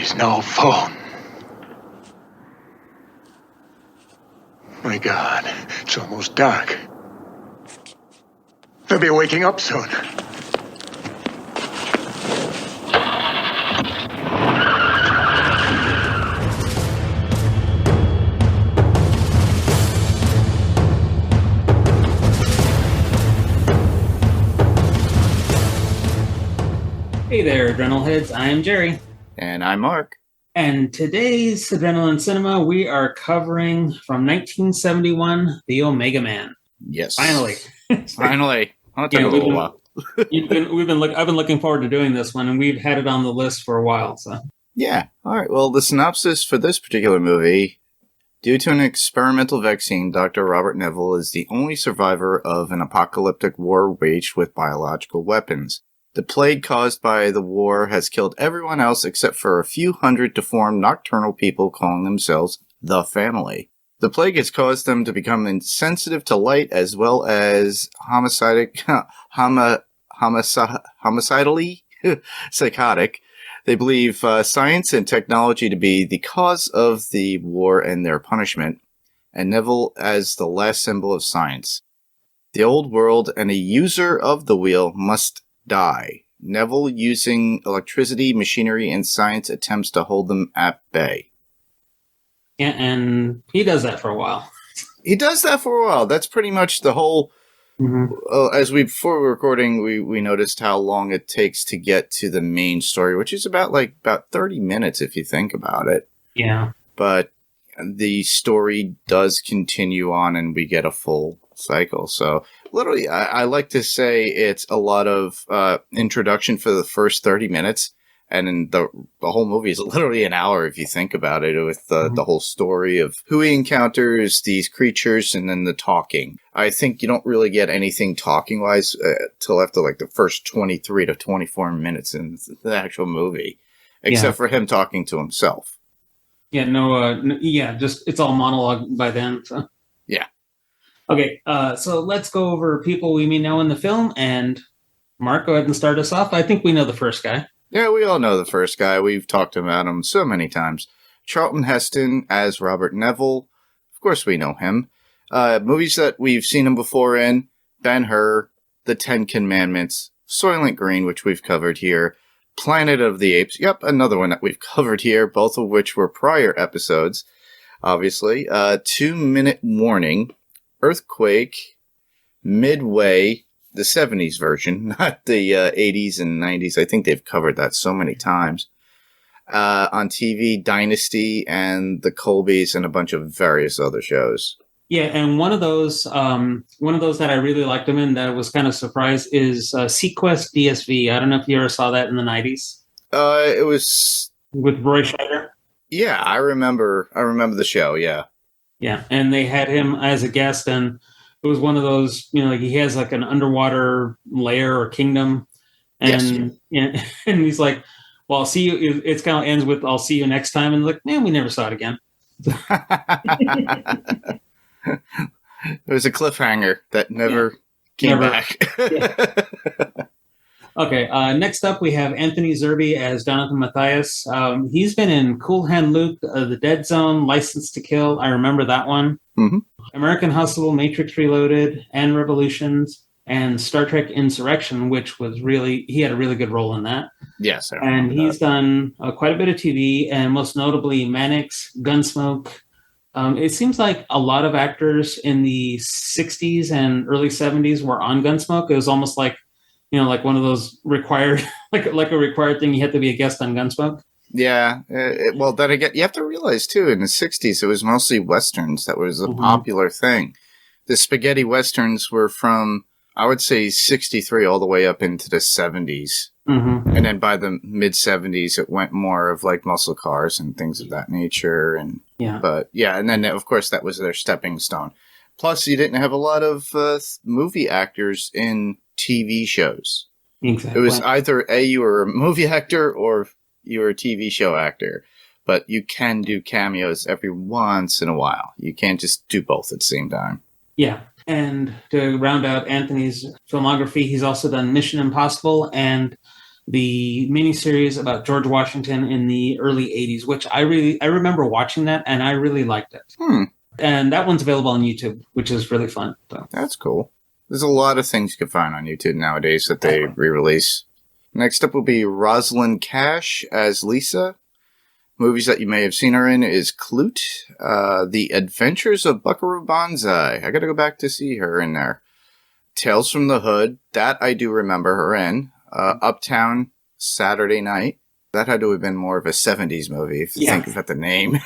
There's no phone. My God, it's almost dark. They'll be waking up soon. Hey there, Adrenalheads. I'm Jerry. And I'm Mark. And today's Adrenaline Cinema, we are covering from 1971, The Omega Man. Yes. Finally. Finally. It took a little while. I've been looking forward to doing this one, and we've had it on the list for a while. So. Yeah. All right. Well, the synopsis for this particular movie: due to an experimental vaccine, Dr. Robert Neville is the only survivor of an apocalyptic war waged with biological weapons. The plague caused by the war has killed everyone else except for a few hundred deformed nocturnal people calling themselves the Family. The plague has caused them to become insensitive to light as well as homicidally psychotic. They believe science and technology to be the cause of the war and their punishment, and Neville as the last symbol of science. The old world and a user of the wheel must die. Neville, using electricity, machinery, and science, attempts to hold them at bay. Yeah, and he does that for a while. That's pretty much the whole... As before recording, we noticed how long it takes to get to the main story, which is about 30 minutes if you think about it. Yeah. But the story does continue on and we get a full cycle. So literally, I like to say it's a lot of introduction for the first 30 minutes. And then the whole movie is literally an hour if you think about it, with the whole story of who he encounters, these creatures, and then the talking. I think you don't really get anything talking-wise till after the first 23 to 24 minutes in the actual movie, except for him talking to himself. Yeah, just it's all monologue by then. So. Yeah. Okay, so let's go over people we may know in the film, and Mark, go ahead and start us off. I think we know the first guy. Yeah, we all know the first guy. We've talked about him so many times. Charlton Heston as Robert Neville. Of course we know him. Movies that we've seen him before in: Ben-Hur, The Ten Commandments, Soylent Green, which we've covered here, Planet of the Apes. Yep, another one that we've covered here, both of which were prior episodes, obviously. 2-Minute Warning, Earthquake, Midway, the 70s version, not the 80s and 90s. I think they've covered that so many times. On TV, Dynasty and The Colbys and a bunch of various other shows. Yeah, and one of those that I really liked him in that was kind of surprised is Sequest DSV. I don't know if you ever saw that in the 90s. It was with Roy Scheider. Yeah, I remember the show. Yeah. Yeah, and they had him as a guest, and it was one of those, he has an underwater lair or kingdom, and and he's like, "Well, I'll see you." It's kind of ends with, "I'll see you next time," and man, we never saw it again. It was a cliffhanger that never came back. Okay, next up we have Anthony Zerbe as Jonathan Matthias. He's been in Cool Hand Luke, The Dead Zone, License to Kill. I remember that one. Mm-hmm. American Hustle, Matrix Reloaded, and Revolutions, and Star Trek Insurrection, which was he had a really good role in that. Yes. And he's done quite a bit of TV, and most notably Mannix, Gunsmoke. It seems like a lot of actors in the 60s and early 70s were on Gunsmoke. It was almost like one of those required, like a required thing. You had to be a guest on Gunsmoke. Yeah. Well, then again, you have to realize, too, in the 60s, it was mostly Westerns that was a popular thing. The spaghetti Westerns were from, I would say, 63 all the way up into the 70s. Mm-hmm. And then by the mid-70s, it went more of muscle cars and things of that nature. And then, of course, that was their stepping stone. Plus, you didn't have a lot of movie actors in TV shows. Exactly. It was either you were a movie actor or you were a TV show actor, but you can do cameos every once in a while. You can't just do both at the same time. Yeah. And to round out Anthony's filmography, he's also done Mission Impossible and the miniseries about George Washington in the early 80s, which I remember watching that and I really liked it. And that one's available on YouTube, which is really fun. So. That's cool. There's a lot of things you can find on YouTube nowadays that they re-release. Next up will be Rosalind Cash as Lisa. Movies that you may have seen her in is Clute, The Adventures of Buckaroo Banzai. I gotta go back to see her in there. Tales from the Hood, that I do remember her in. Uptown Saturday Night. That had to have been more of a 70s movie, if you think about the name.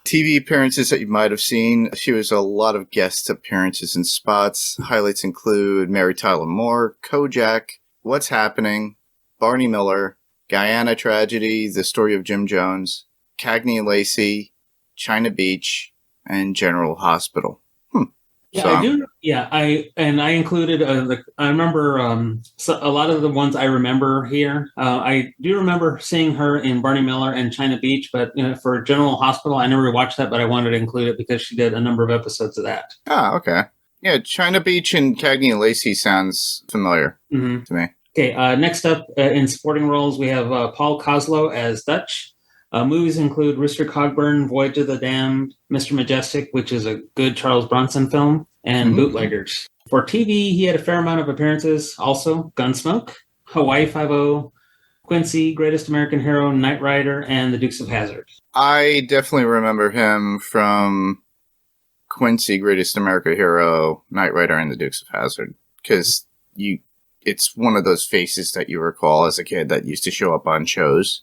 TV appearances that you might have seen. She was a lot of guest appearances and spots. Highlights include Mary Tyler Moore, Kojak, What's Happening, Barney Miller, Guyana Tragedy, The Story of Jim Jones, Cagney and Lacey, China Beach, and General Hospital. Yeah, I do. Yeah, I included. I remember a lot of the ones I remember here. I do remember seeing her in Barney Miller and China Beach, but for General Hospital, I never watched that, but I wanted to include it because she did a number of episodes of that. Ah, okay. Yeah, China Beach and Cagney and Lacey sounds familiar to me. Okay, next up in supporting roles, we have Paul Koslow as Dutch. Movies include Rooster Cogburn, Voyage of the Damned, Mr. Majestic, which is a good Charles Bronson film, and Bootleggers. For TV, he had a fair amount of appearances. Also, Gunsmoke, Hawaii Five-0, Quincy, Greatest American Hero, Knight Rider, and The Dukes of Hazzard. I definitely remember him from Quincy, Greatest American Hero, Knight Rider, and The Dukes of Hazzard. Because it's one of those faces that you recall as a kid that used to show up on shows.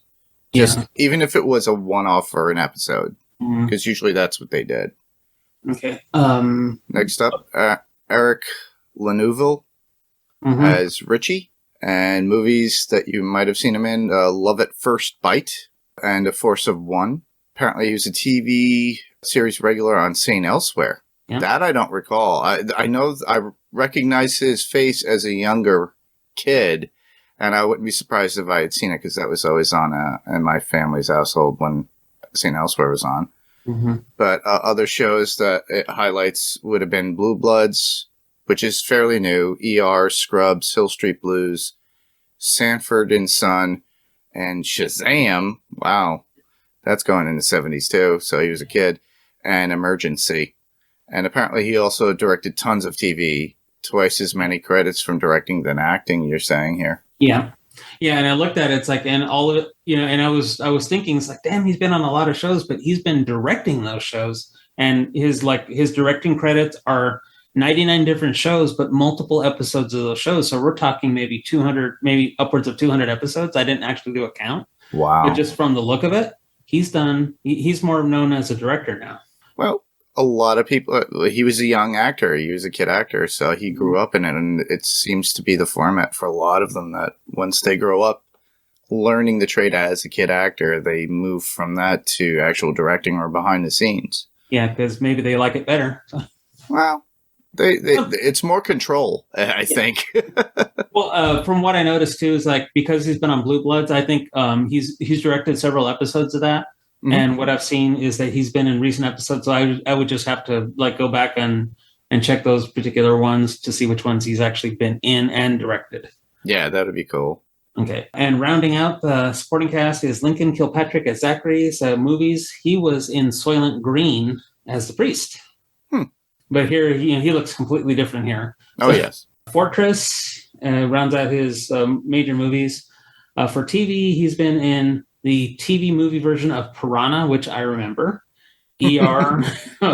Even if it was a one-off or an episode, because usually that's what they did. Okay. Next up, Eric Laneuville as Richie, and movies that you might have seen him in: Love at First Bite and A Force of One. Apparently, he was a TV series regular on St. Elsewhere. Yeah. That I don't recall. I know I recognize his face as a younger kid. And I wouldn't be surprised if I had seen it because that was always on in my family's household when St. Elsewhere was on. But other shows that it highlights would have been Blue Bloods, which is fairly new, ER, Scrubs, Hill Street Blues, Sanford and Son, and Shazam. Wow. That's going in the 70s too, so he was a kid. And Emergency. And apparently he also directed tons of TV, twice as many credits from directing than acting, you're saying here. Yeah. Yeah. And I looked at it, it's like, and all of it, and I was thinking, it's like, damn, he's been on a lot of shows, but he's been directing those shows. And his directing credits are 99 different shows, but multiple episodes of those shows. So we're talking maybe 200, maybe upwards of 200 episodes. I didn't actually do a count. Wow. But just from the look of it, he's more known as a director now. Well, a lot of people, he was a young actor. He was a kid actor, so he grew up in it, and it seems to be the format for a lot of them that once they grow up learning the trade as a kid actor, they move from that to actual directing or behind the scenes. Yeah, because maybe they like it better. Well, it's more control, I think. Well, from what I noticed too, is like because he's been on Blue Bloods, I think he's directed several episodes of that. And what I've seen is that he's been in recent episodes. So I would just have to go back and check those particular ones to see which ones he's actually been in and directed. Yeah, that would be cool. Okay. And rounding out the supporting cast is Lincoln Kilpatrick as Zachary's movies. He was in Soylent Green as the priest. But here, he looks completely different here. Oh, yes. Fortress rounds out his major movies. For TV, he's been in the TV movie version of Piranha, which I remember. ER,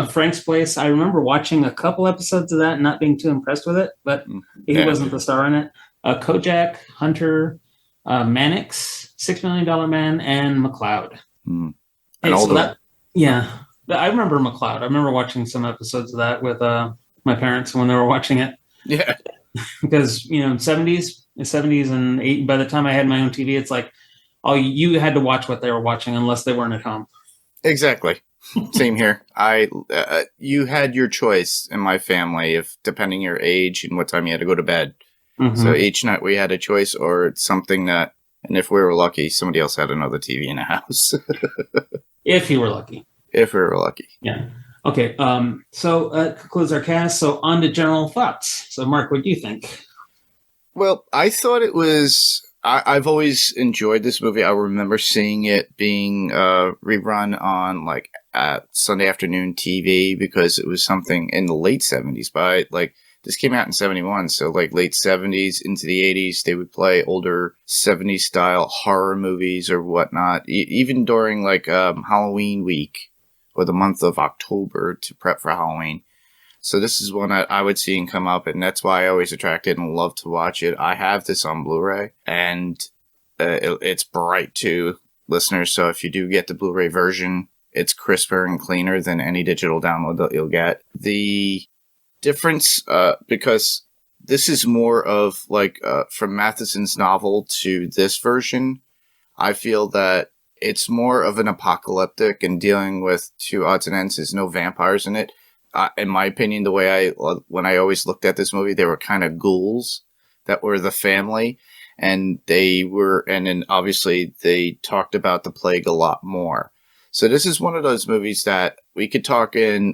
Frank's Place. I remember watching a couple episodes of that and not being too impressed with it, but he wasn't the star in it. Kojak, Hunter, Mannix, $6 Million Man, and McCloud. And so that, I remember McCloud. I remember watching some episodes of that with my parents when they were watching it. Yeah. Because, 70s and 80s, by the time I had my own TV, it's like, you had to watch what they were watching unless they weren't at home. Exactly. Same here. You had your choice in my family if depending your age and what time you had to go to bed. So each night we had a choice or it's something that, and if we were lucky, somebody else had another TV in the house. If you were lucky. If we were lucky. Yeah. Okay. So that concludes our cast. So on to general thoughts. So Mark, what do you think? Well, I thought it was. I've always enjoyed this movie. I remember seeing it being rerun on like Sunday afternoon TV because it was something in the late 70s. But this came out in 71, so like late 70s into the 80s, they would play older 70s style horror movies or whatnot, even during like Halloween week or the month of October to prep for Halloween. So this is one I would see and come up, and that's why I always attracted and love to watch it. I have this on Blu-ray, and it's bright too, listeners. So if you do get the Blu-ray version, it's crisper and cleaner than any digital download that you'll get. The difference, because this is more of like from Matheson's novel to this version, I feel that it's more of an apocalyptic and dealing with two odds and ends. There's no vampires in it. In my opinion, the way when I always looked at this movie, they were kind of ghouls that were the family, and then obviously they talked about the plague a lot more. So this is one of those movies that we could talk in,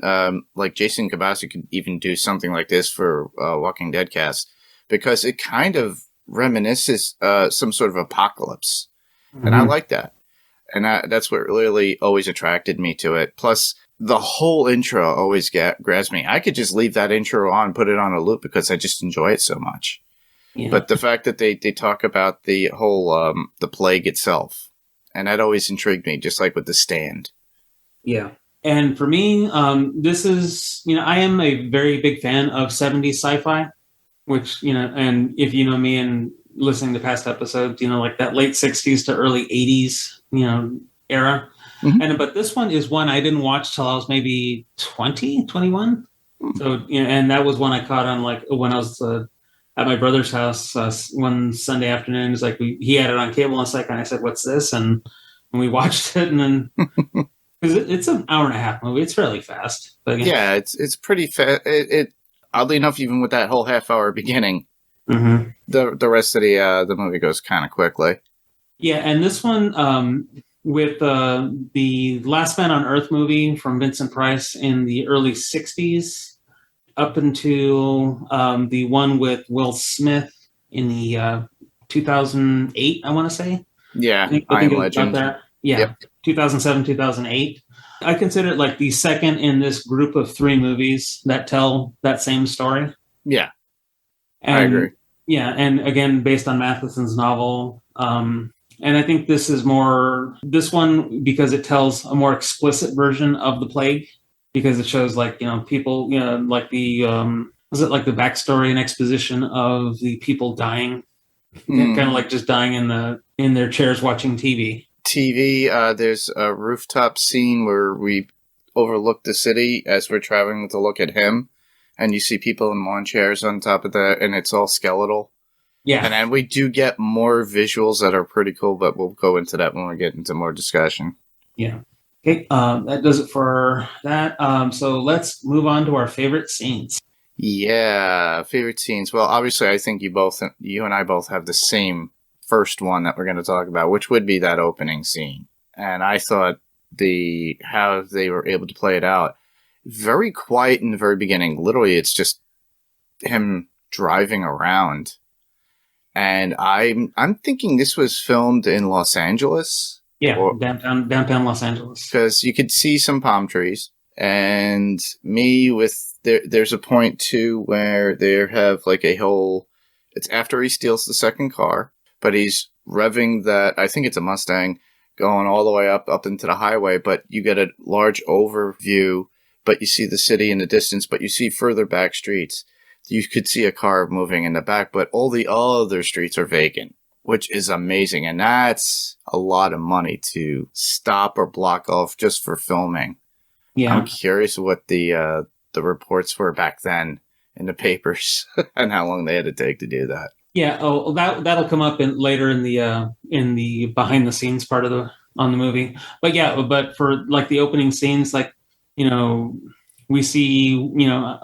like Jason Kabasi could even do something like this for Walking Dead cast, because it kind of reminisces some sort of apocalypse, and I like that, and that's what really always attracted me to it. Plus, the whole intro always grabs me. I could just leave that intro on, put it on a loop because I just enjoy it so much. Yeah. But the fact that they talk about the whole the plague itself, and that always intrigued me, just like with The Stand. Yeah. And for me, this is, I am a very big fan of 70s sci-fi, which, and if you know me and listening to past episodes, like that late 60s to early 80s, era. Mm-hmm. But this one is one I didn't watch till I was maybe 20, 21. Mm-hmm. So, and that was one I caught on like when I was at my brother's house one Sunday afternoon. It's like he had it on cable in a second. I said, "What's this?" And we watched it, and then because it's an hour and a half movie, it's fairly fast. But yeah, it's pretty fast. It oddly enough, even with that whole half hour beginning, mm-hmm. the rest of the movie goes kind of quickly. Yeah, and this one. With the Last Man on Earth movie from Vincent Price in the early 60s, up until the one with Will Smith in the 2008, I want to say. Yeah, I think Legend. That. Yeah, yep. 2007, 2008. I consider it like the second in this group of three movies that tell that same story. Yeah, and, I agree. Yeah, and again, based on Matheson's novel. And I think this one, because it tells a more explicit version of the plague, because it shows like, people, like the, was it like the backstory and exposition of the people dying, kind of like just dying in their chairs watching TV. There's a rooftop scene where we overlook the city as we're traveling to look at him, and you see people in lawn chairs on top of that, and it's all skeletal. Yeah. And then we do get more visuals that are pretty cool, but we'll go into that when we get into more discussion. Yeah. Okay. That does it for that. So let's move on to our favorite scenes. Yeah. Favorite scenes. Well, obviously, I think you and I both have the same first one that we're going to talk about, which would be that opening scene. And I thought how they were able to play it out, very quiet in the very beginning. Literally, it's just him driving around. And I'm thinking this was filmed in Los Angeles. Yeah, downtown Los Angeles. Because you could see some palm trees. And there's a point too where they have like a whole, it's after he steals the second car, but he's revving that, I think it's a Mustang, going all the way up into the highway, but you get a large overview, but you see the city in the distance, but you see further back streets. You could see a car moving in the back, but all the other streets are vacant, which is amazing. And that's a lot of money to stop or block off just for filming. Yeah. I'm curious what the reports were back then in the papers and how long they had to take to do that. Yeah. Oh, that'll come up later in the behind the scenes part on the movie. But yeah, but for like the opening scenes, like, we see,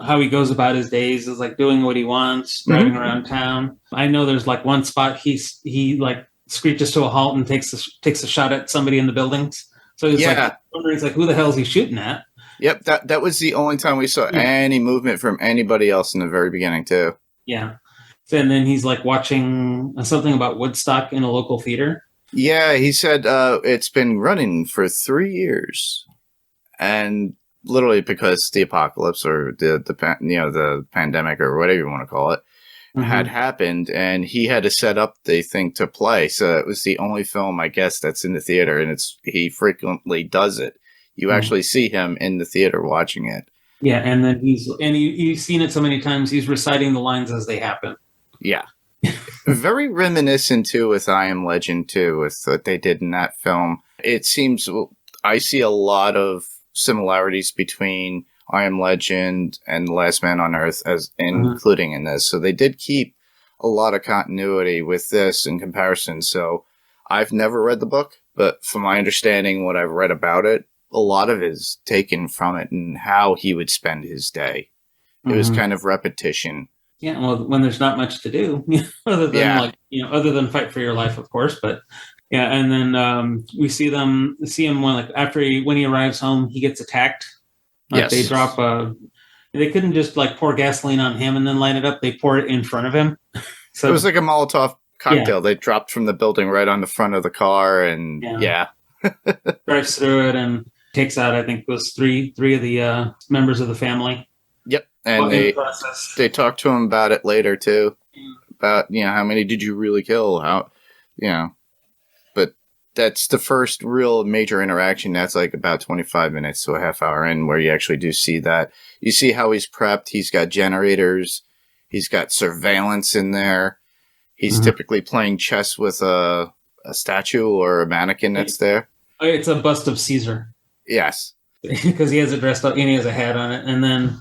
how he goes about his days is like doing what he wants, driving around town. I know there's like one spot he like screeches to a halt and takes a shot at somebody in the buildings. So he's like wondering, who the hell is he shooting at? Yep, that was the only time we saw any movement from anybody else in the very beginning too. Yeah. And then he's like watching something about Woodstock in a local theater. Yeah, he said it's been running for 3 years, and literally because the apocalypse or the pandemic or whatever you want to call it had happened, and he had to set up the thing to play. So it was the only film, I guess, that's in the theater, and he frequently does it. You actually see him in the theater watching it. Yeah, and then you've seen it so many times. He's reciting the lines as they happen. Yeah. Very reminiscent too with I Am Legend too, with what they did in that film. It seems I see a lot of similarities between I Am Legend and Last Man on Earth, as including in this. So they did keep a lot of continuity with this in comparison. So I've never read the book, but from my understanding, what I've read about it, a lot of it is taken from it and how he would spend his day. It was kind of repetition. Yeah, well, when there's not much to do, other than other than fight for your life, of course. But yeah, and then we see him when when he arrives home, he gets attacked. Yes. They drop they couldn't just like pour gasoline on him and then light it up. They pour it in front of him. So it was like a Molotov cocktail. Yeah. They dropped from the building right on the front of the car, and drives through it and takes out, I think, those three of the members of the family. Yep, and they talk to him about it later too. About how many did you really kill? But that's the first real major interaction. That's like about 25 minutes to a half hour in, where you actually do see that. You see how he's prepped. He's got generators. He's got surveillance in there. He's typically playing chess with a statue or a mannequin that's there. It's a bust of Caesar. Yes. Because he has it dressed up and he has a hat on it. And then,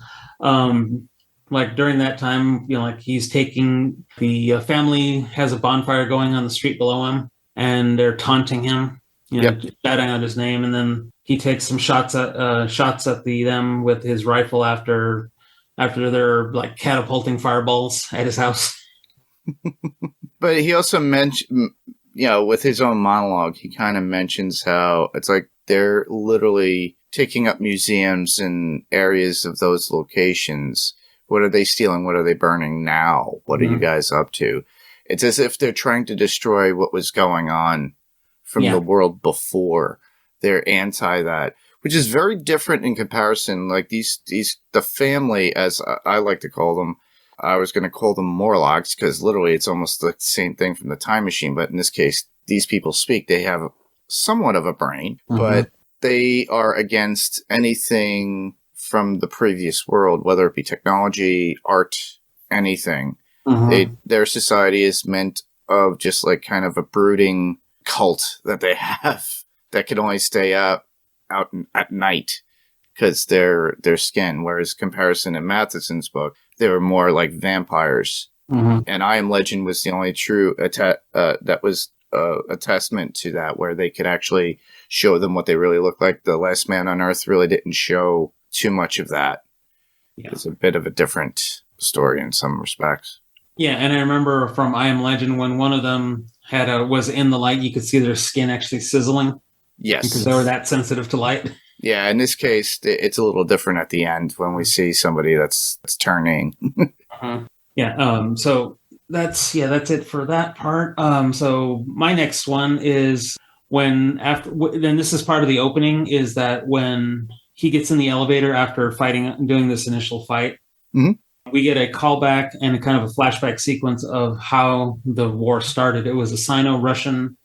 during that time, he's taking the family has a bonfire going on the street below him, and they're taunting him, shouting out his name. And then he takes some shots at them with his rifle after they're like catapulting fireballs at his house. But he also mentioned, with his own monologue, he kind of mentions how it's like they're literally taking up museums and areas of those locations. What are they stealing? What are they burning now? What are you guys up to? It's as if they're trying to destroy what was going on from the world before. They're anti that, which is very different in comparison. Like the family, as I like to call them, I was going to call them Morlocks because literally it's almost the same thing from the Time Machine. But in this case, these people speak. They have somewhat of a brain, but they are against anything from the previous world, whether it be technology, art, anything. Their society is meant of just like kind of a brooding cult that they have that can only stay out at night because their skin. Whereas comparison in Matheson's book, they were more like vampires. And I Am Legend was the only true that was a testament to that, where they could actually show them what they really look like. The Last Man on Earth really didn't show too much of that. It's a bit of a different story in some respects. Yeah, and I remember from I Am Legend when one of them was in the light, you could see their skin actually sizzling. Yes. Because they were that sensitive to light. Yeah, in this case, it's a little different at the end when we see somebody that's turning. Yeah, so that's it for that part. So my next one is then this is part of the opening, is that when he gets in the elevator after doing this initial fight, we get a callback and a kind of a flashback sequence of how the war started. It was a Sino-Russian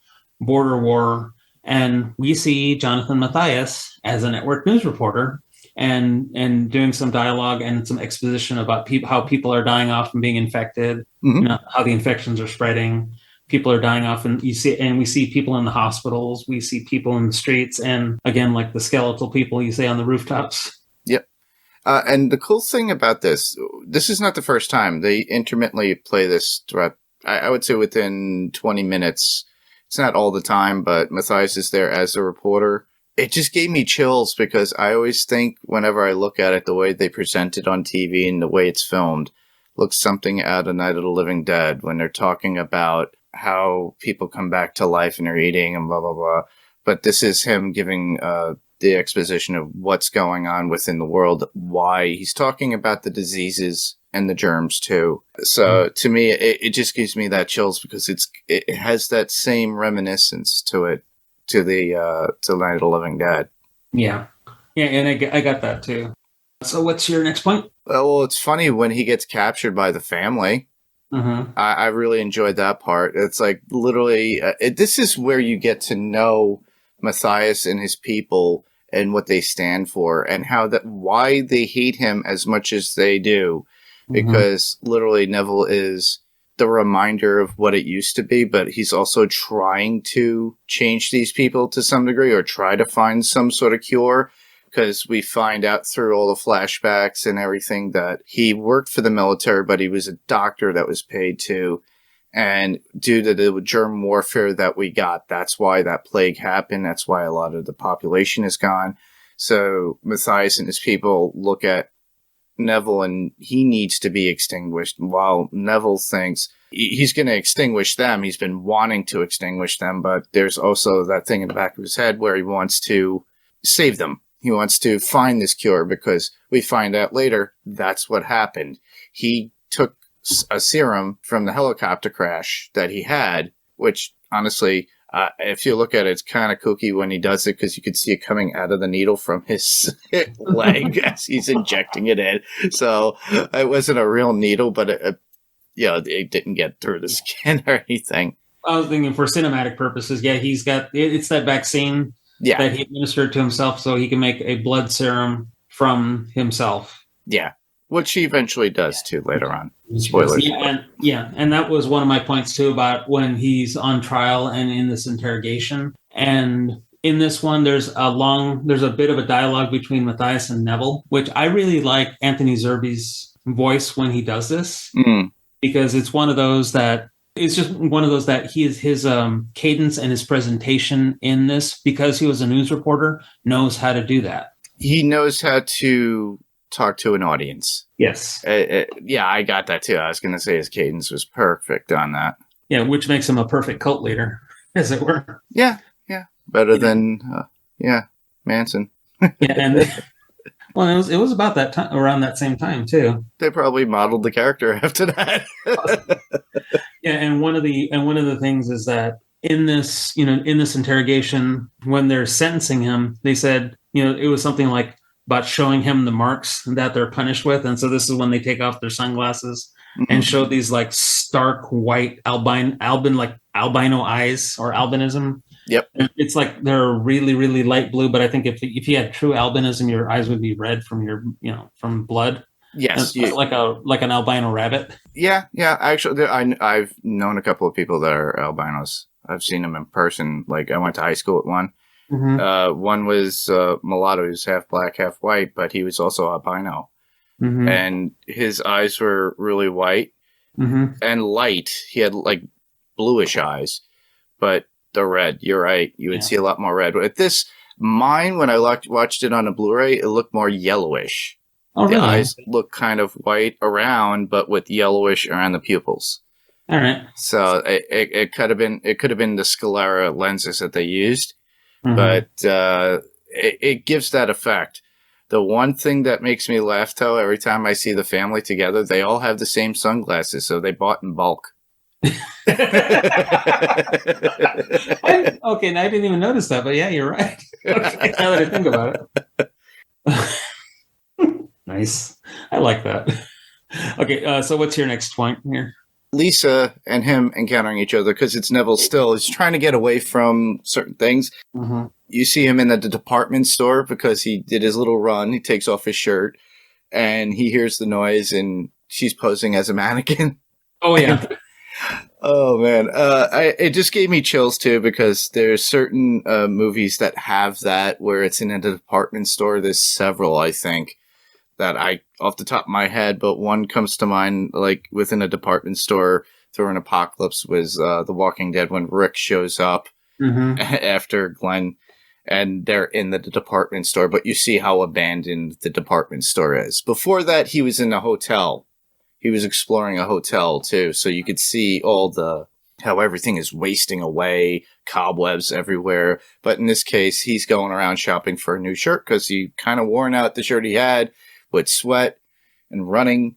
border war, and we see Jonathan Matthias as a network news reporter and doing some dialogue and some exposition about how people are dying off and being infected, how the infections are spreading. People are dying off, and we see people in the hospitals. We see people in the streets, and again, like the skeletal people you see on the rooftops. Yep. And the cool thing about this is not the first time. They intermittently play this throughout, I would say within 20 minutes. It's not all the time, but Matthias is there as a reporter. It just gave me chills because I always think whenever I look at it, the way they present it on TV and the way it's filmed looks something out of Night of the Living Dead when they're talking about how people come back to life and they're eating and blah, blah, blah. But this is him giving the exposition of what's going on within the world, why he's talking about the diseases and the germs too. So to me, it just gives me that chills because it has that same reminiscence to it, to Night of the Living Dead. Yeah. Yeah, and I got that too. So what's your next point? Well, it's funny when he gets captured by the family. I really enjoyed that part. It's like literally, this is where you get to know Matthias and his people and what they stand for and why they hate him as much as they do. Because literally Neville is the reminder of what it used to be, but he's also trying to change these people to some degree or try to find some sort of cure. Because we find out through all the flashbacks and everything that he worked for the military, but he was a doctor that was paid to. And due to the germ warfare that we got, that's why that plague happened. That's why a lot of the population is gone. So Matthias and his people look at Neville and he needs to be extinguished. While Neville thinks he's going to extinguish them, he's been wanting to extinguish them. But there's also that thing in the back of his head where he wants to save them. He wants to find this cure because we find out later that's what happened. He took a serum from the helicopter crash that he had, which honestly, if you look at it, it's kind of kooky when he does it because you could see it coming out of the needle from his leg as he's injecting it in. So it wasn't a real needle, but it didn't get through the skin or anything. I was thinking for cinematic purposes, yeah, it's that vaccine. Yeah. That he administered to himself so he can make a blood serum from himself. Yeah. Which he eventually does too later on. Spoilers. And that was one of my points too about when he's on trial and in this interrogation. And in this one, there's a bit of a dialogue between Matthias and Neville, which I really like Anthony Zerbe's voice when he does this. Because it's one of those that his cadence and his presentation in this, because he was a news reporter, knows how to do that. He knows how to talk to an audience. Yes. I got that too. I was going to say his cadence was perfect on that. Yeah, which makes him a perfect cult leader, as it were. Yeah. Better than, Manson. Well, it was about that time, around that same time too. They probably modeled the character after that. Yeah, and one of the things is that in this interrogation, when they're sentencing him, they said, it was something like about showing him the marks that they're punished with, and so this is when they take off their sunglasses and show these like stark white albino eyes or albinism. Yep. It's like they're really, really light blue, but I think if you had true albinism, your eyes would be red from from blood. Yes. Like an albino rabbit. Yeah. Actually, I've known a couple of people that are albinos. I've seen them in person. Like I went to high school with one. One was mulatto. He was half black, half white, but he was also albino. And his eyes were really white and light. He had like bluish eyes, but the red, you're right. You would see a lot more red. With this, mine, when I watched it on a Blu-ray, it looked more yellowish. Oh, the really? eyes look kind of white around, but with yellowish around the pupils. All right. So it could have been the sclera lenses that they used, but it gives that effect. The one thing that makes me laugh, though, every time I see the family together, they all have the same sunglasses, so they bought in bulk. Okay, now I didn't even notice that, but yeah, you're right. Okay, now that I think about it. Nice. I like that. Okay, so what's your next point here? Lisa and him encountering each other, because it's Neville still. He's trying to get away from certain things. You see him in the department store because he did his little run. He takes off his shirt and he hears the noise and she's posing as a mannequin. Oh, yeah. Oh, man. It just gave me chills, too, because there's certain movies that have that where it's in a department store. There's several, I think, that off the top of my head, but one comes to mind, like within a department store during Apocalypse was The Walking Dead when Rick shows up after Glenn and they're in the department store, but you see how abandoned the department store is. Before that, he was in a hotel. He was exploring a hotel too, so you could see how everything is wasting away, cobwebs everywhere. But in this case, he's going around shopping for a new shirt because he kind of worn out the shirt he had with sweat and running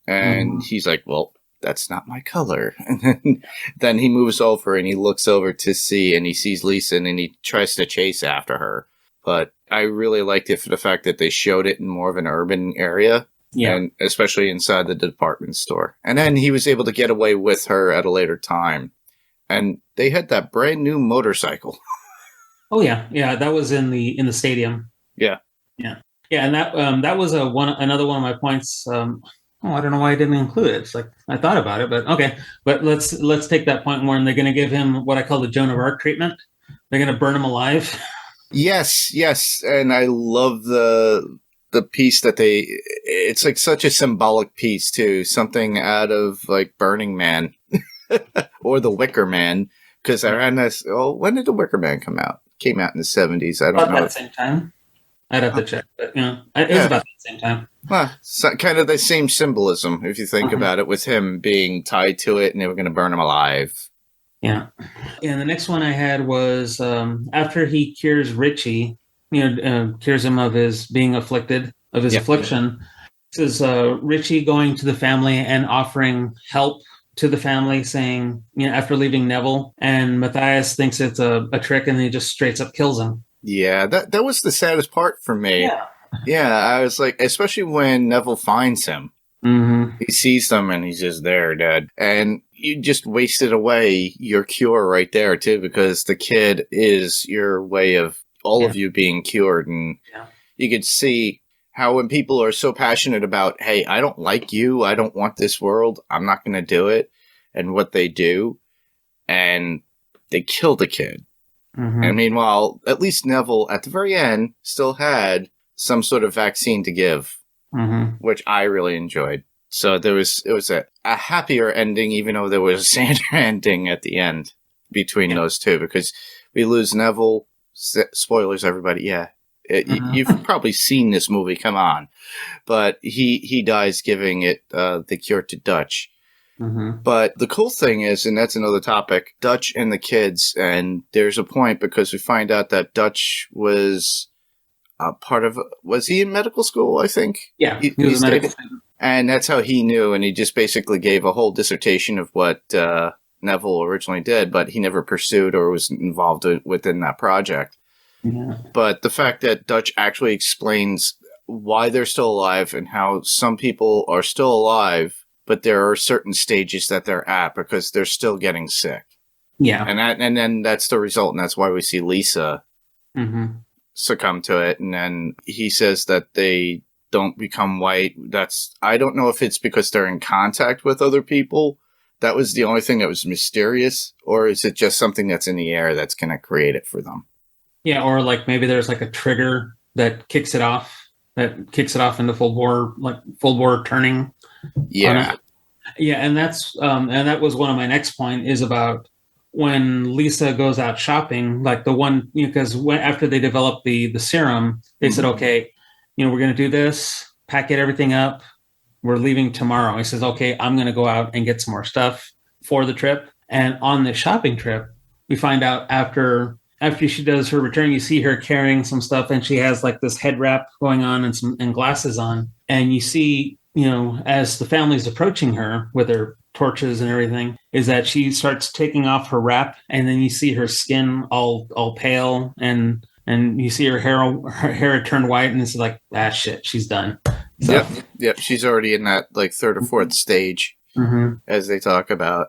And he's like, well, that's not my color. And then he moves over and he looks over to see, and he sees Lisa, and he tries to chase after her. But I really liked it for the fact that they showed it in more of an urban area. Yeah. And especially inside the department store. And then he was able to get away with her at a later time. And they had that brand new motorcycle. Oh yeah. Yeah. That was in the stadium. Yeah. Yeah. Yeah. And that was another one of my points. I don't know why I didn't include it. It's like, I thought about it, but okay. But let's take that point more, and they're going to give him what I call the Joan of Arc treatment. They're going to burn him alive. Yes. And I love the piece that it's like such a symbolic piece too, something out of like Burning Man or The Wicker Man, because I ran this. Oh, when did The Wicker Man come out? Came out in the 70s. I don't know. At the same time. I'd have to check, but it was about the same time. Well, so kind of the same symbolism if you think about it, with him being tied to it, and they were going to burn him alive. Yeah. And the next one I had was after he cures Richie. Cures him of his being afflicted, of his affliction. This is Richie going to the family and offering help to the family, saying, after leaving Neville, and Matthias thinks it's a trick, and he just straight up kills him. Yeah, that was the saddest part for me. Yeah, I was like, especially when Neville finds him. Mm-hmm. He sees them, and he's just there, dead. And you just wasted away your cure right there, too, because the kid is your way of all of you being cured. And you could see how when people are so passionate about, hey, I don't like you, I don't want this world, I'm not going to do it, and what they do, and they kill the kid. Mm-hmm. And meanwhile, at least Neville, at the very end, still had some sort of vaccine to give, which I really enjoyed. So it was a happier ending, even though there was a sadder ending at the end between those two, because we lose Neville. Spoilers, everybody. Yeah, you've probably seen this movie. Come on, but he dies giving it the cure to Dutch. Mm-hmm. But the cool thing is, and that's another topic, Dutch and the kids. And there's a point, because we find out that Dutch was was he in medical school? I think. Yeah, he was in medical school. And that's how he knew. And he just basically gave a whole dissertation of what Neville originally did, but he never pursued or was involved within that project. Yeah. But the fact that Dutch actually explains why they're still alive and how some people are still alive, but there are certain stages that they're at because they're still getting sick. Yeah. And then that's the result. And that's why we see Lisa succumb to it. And then he says that they don't become white. I don't know if it's because they're in contact with other people. That was the only thing that was mysterious, or is it just something that's in the air that's going to create it for them? Yeah, or like maybe there's like a trigger that kicks it off into full bore turning. Yeah. Yeah, and that was one of my next point, is about when Lisa goes out shopping, like the one, because after they developed the serum, they said, okay, we're going to do this, packet everything up. We're leaving tomorrow. He says, okay, I'm going to go out and get some more stuff for the trip. And on the shopping trip, we find out after she does her return, you see her carrying some stuff, and she has like this head wrap going on and glasses on. And you see, as the family's approaching her with their torches and everything, is that she starts taking off her wrap, and then you see her skin all pale, and you see her hair turn white, and it's like, shit, she's done. So. Yep. She's already in that like third or fourth stage, as they talk about.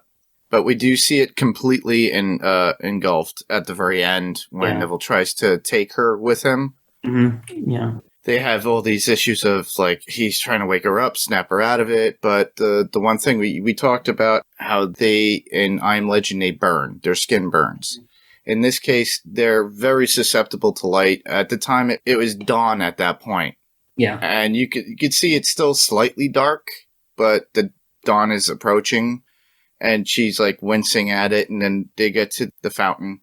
But we do see it completely engulfed at the very end when Neville tries to take her with him. Mm-hmm. Yeah. They have all these issues of like he's trying to wake her up, snap her out of it. But the one thing we talked about, how they in I Am Legend, they burn, their skin burns. In this case, they're very susceptible to light. At the time, it was dawn at that point. Yeah. And you could see it's still slightly dark, but the dawn is approaching, and she's like wincing at it, and then they get to the fountain.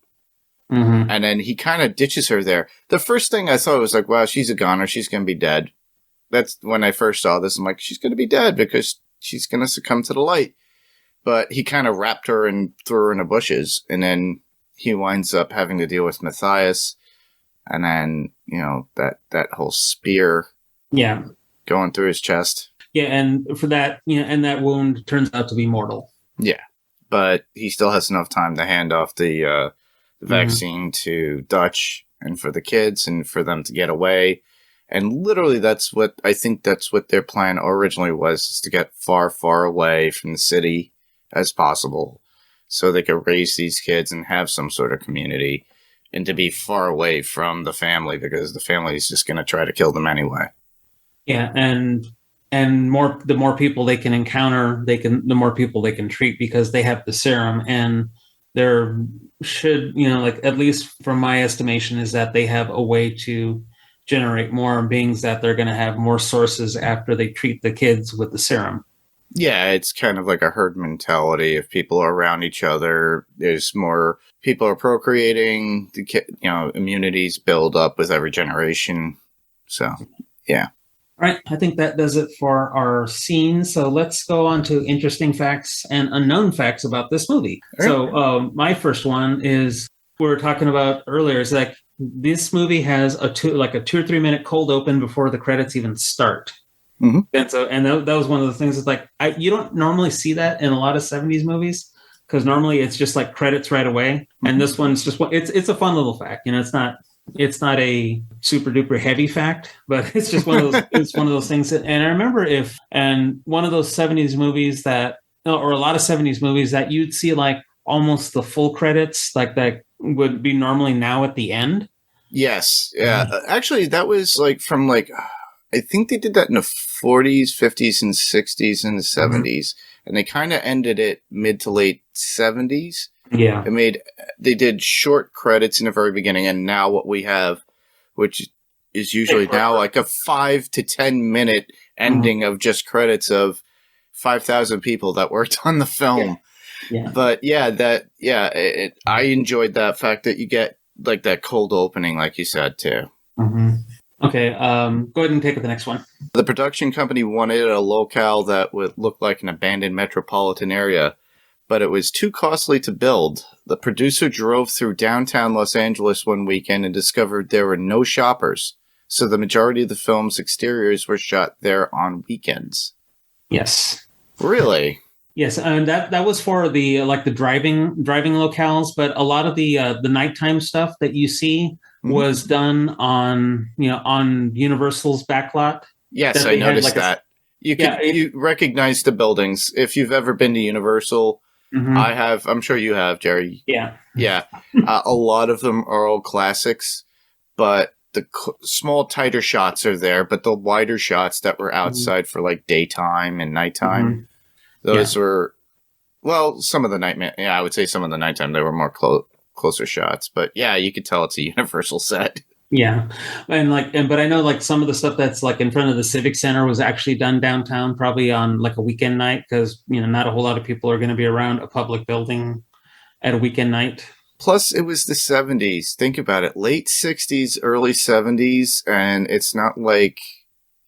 Mm-hmm. And then he kind of ditches her there. The first thing I thought was like, wow, she's a goner. She's going to be dead. That's when I first saw this. I'm like, she's going to be dead because she's going to succumb to the light. But he kind of wrapped her and threw her in the bushes. And then he winds up having to deal with Matthias. And then, that whole spear going through his chest. Yeah, and for that, and that wound turns out to be mortal. Yeah, but he still has enough time to hand off the vaccine to Dutch and for the kids and for them to get away. And literally, that's what their plan originally was, is to get far, far away from the city as possible so they could raise these kids and have some sort of community, and to be far away from the family because the family is just going to try to kill them anyway. Yeah, and the more people they can encounter, the more people they can treat because they have the serum, and there should, at least from my estimation, is that they have a way to generate more beings, that they're going to have more sources after they treat the kids with the serum. Yeah, it's kind of like a herd mentality. If people are around each other, there's more people are procreating, immunities build up with every generation. So, yeah. All right, I think that does it for our scene. So let's go on to interesting facts and unknown facts about this movie. Right. So my first one is, we were talking about earlier, is like this movie has a 2 or 3 minute cold open before the credits even start. Mm-hmm. And that was one of the things that's like, you don't normally see that in a lot of 70s movies, because normally it's just like credits right away. Mm-hmm. And this one's just, it's a fun little fact. It's not a super duper heavy fact, but it's just one of those, it's one of those things that, and I remember one of those 70s movies or a lot of 70s movies that you'd see like almost the full credits, like that would be normally now at the end. Yes. Yeah. Actually, that was like from like, I think they did that in the 40s, 50s, and 60s and the 70s. And they kind of ended it mid to late 70s. Yeah. They did short credits in the very beginning. And now what we have, which is usually now like a 5 to 10 minute ending of just credits of 5,000 people that worked on the film. Yeah. But I enjoyed that fact that you get like that cold opening, like you said, too. Mm-hmm. Okay, go ahead and take the next one. The production company wanted a locale that would look like an abandoned metropolitan area, but it was too costly to build. The producer drove through downtown Los Angeles one weekend and discovered there were no shoppers, so the majority of the film's exteriors were shot there on weekends. Yes. Really? Yes, and that was for the the driving locales, but a lot of the nighttime stuff that you see was done on Universal's backlot. Yes, I noticed that. You recognize the buildings if you've ever been to Universal. Mm-hmm. I have. I'm sure you have, Jerry. Yeah. Yeah. A lot of them are old classics, but the small, tighter shots are there. But the wider shots that were outside for like daytime and nighttime, those were, some of the nighttime. Yeah, I would say some of the nighttime they were more closer shots. But yeah, you could tell it's a Universal set. Yeah, but I know like some of the stuff that's like in front of the Civic Center was actually done downtown, probably on like a weekend night, because not a whole lot of people are going to be around a public building at a weekend night. Plus, it was the 70s. Think about it, late 60s, early 70s, and it's not like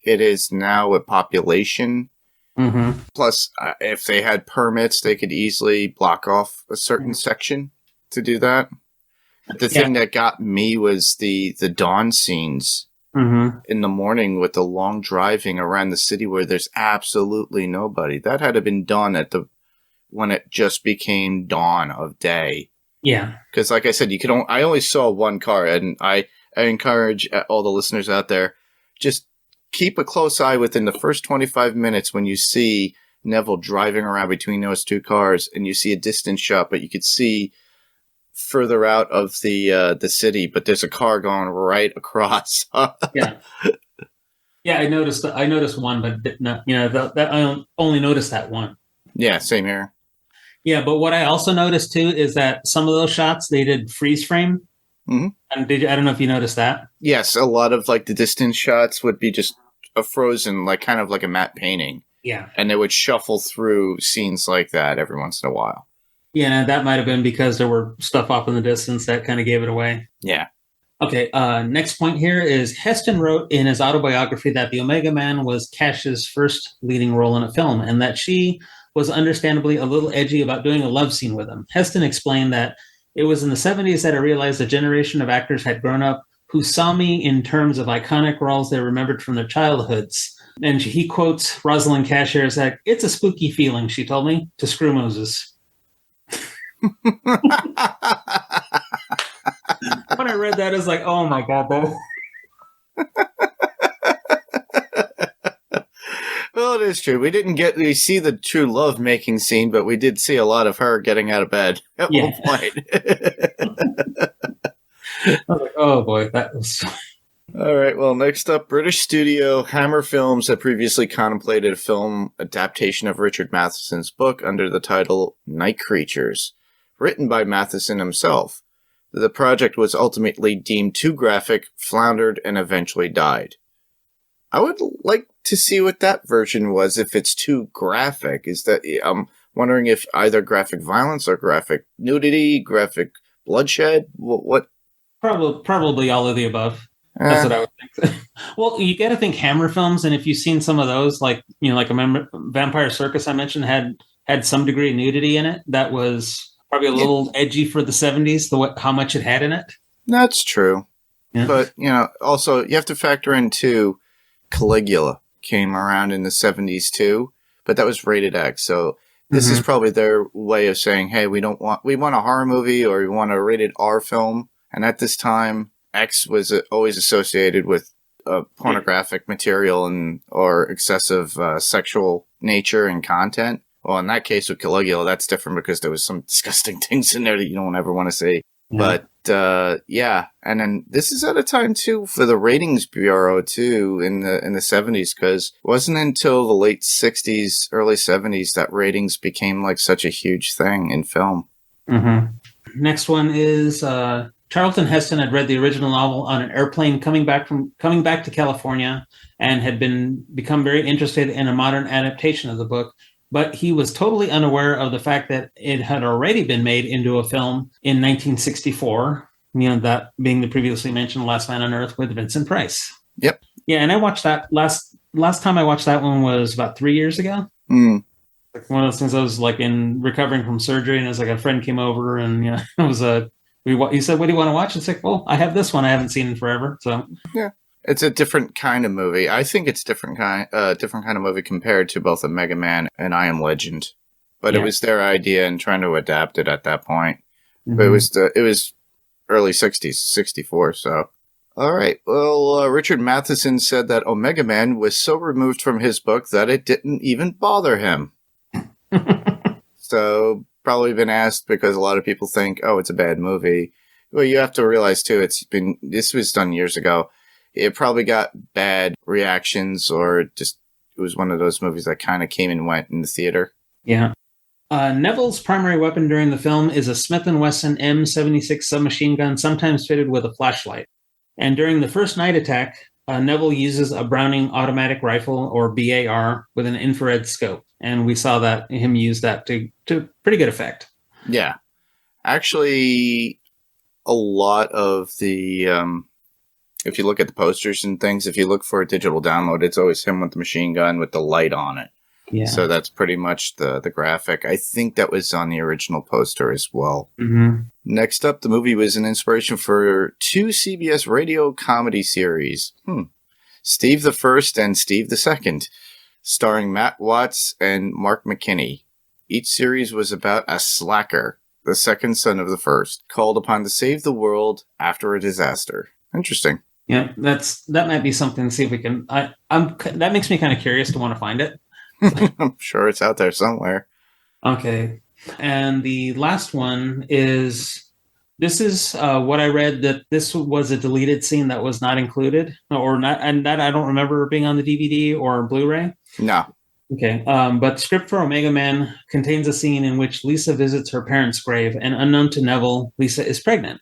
it is now with population. Mm-hmm. Plus, if they had permits, they could easily block off a certain section to do that. The thing that got me was the dawn scenes in the morning with the long driving around the city where there's absolutely nobody. That had to have been done when it just became dawn of day. Yeah. Because like I said, I only saw one car, and I encourage all the listeners out there, just keep a close eye within the first 25 minutes when you see Neville driving around between those two cars and you see a distant shot, but you could see further out of the city, but there's a car going right across. Yeah, I noticed one, but not, that I only noticed that one. Yeah, same here. Yeah, but what I also noticed too is that some of those shots they did freeze frame. Mm-hmm. And I don't know if you noticed that. Yes, a lot of like the distance shots would be just a frozen, like kind of like a matte painting. Yeah, and they would shuffle through scenes like that every once in a while. Yeah, that might have been because there were stuff off in the distance that kind of gave it away. Yeah. Okay, next point here is Heston wrote in his autobiography that the Omega Man was Cash's first leading role in a film, and that she was understandably a little edgy about doing a love scene with him. Heston explained that it was in the 70s that I realized a generation of actors had grown up who saw me in terms of iconic roles they remembered from their childhoods. And he quotes Rosalind Cashier as like, "It's a spooky feeling," she told me, to screw Moses. When I read that, I was like, oh my God, that... Well, it is true. We didn't get to see the true love making scene, but we did see a lot of her getting out of bed at one point. I was like, oh boy, that was... All right, well, next up, British studio Hammer Films had previously contemplated a film adaptation of Richard Matheson's book under the title Night Creatures, written by Matheson himself. The project was ultimately deemed too graphic, floundered, and eventually died. I would like to see what that version was if it's too graphic. I'm wondering if either graphic violence or graphic nudity, graphic bloodshed, what? Probably all of the above. That's what I would think. Well, you got to think Hammer Films, and if you've seen some of those, like a Vampire Circus I mentioned had some degree of nudity in it. That was probably a little edgy for the 70s. How much it had in it. That's true, but also you have to factor in too. Caligula came around in the 70s too, but that was rated X. So this is probably their way of saying, hey, we want a horror movie or we want a rated R film. And at this time, X was always associated with pornographic material or excessive sexual nature and content. Well, in that case with Caligula, that's different because there was some disgusting things in there that you don't ever want to see. But and then this is at a time too for the ratings bureau too in the 70s, because it wasn't until the late 60s, early 70s that ratings became like such a huge thing in film. Next one is Charlton Heston had read the original novel on an airplane coming back to California and had become very interested in a modern adaptation of the book. But he was totally unaware of the fact that it had already been made into a film in 1964, that being the previously mentioned Last Man on Earth with Vincent Price. Yep. Yeah, and I watched that last time I watched that one was about 3 years ago. Like one of those things I was like in recovering from surgery, and it was like a friend came over and it was he said, "What do you want to watch?" It's like, well, I have this one I haven't seen in forever. So yeah. It's a different kind of movie. I think it's different kind of movie compared to both a Mega Man and I Am Legend. But it was their idea and trying to adapt it at that point. But it was early 60s, 64. So, all right. Well, Richard Matheson said that Omega Man was so removed from his book that it didn't even bother him. So, probably been asked because a lot of people think, oh, it's a bad movie. Well, you have to realize too, this was done years ago. It probably got bad reactions, or just it was one of those movies that kind of came and went in the theater. Yeah. Neville's primary weapon during the film is a Smith & Wesson M76 submachine gun, sometimes fitted with a flashlight. And during the first night attack, Neville uses a Browning automatic rifle, or BAR, with an infrared scope. And we saw him use that to pretty good effect. Yeah. Actually, a lot of the... if you look at the posters and things, if you look for a digital download, it's always him with the machine gun with the light on it. Yeah. So that's pretty much the graphic. I think that was on the original poster as well. Next up, the movie was an inspiration for 2 CBS radio comedy series. Steve the First and Steve the Second, starring Matt Watts and Mark McKinney. Each series was about a slacker, the second son of the first, called upon to save the world after a disaster. Interesting. Yeah, that might be something to see if we can. That makes me kind of curious to want to find it. I'm sure it's out there somewhere. Okay, and the last one is what I read, that this was a deleted scene that was not included, or not, and that I don't remember being on the DVD or Blu-ray. No. Okay, but the script for Omega Man contains a scene in which Lisa visits her parents' grave, and unknown to Neville, Lisa is pregnant.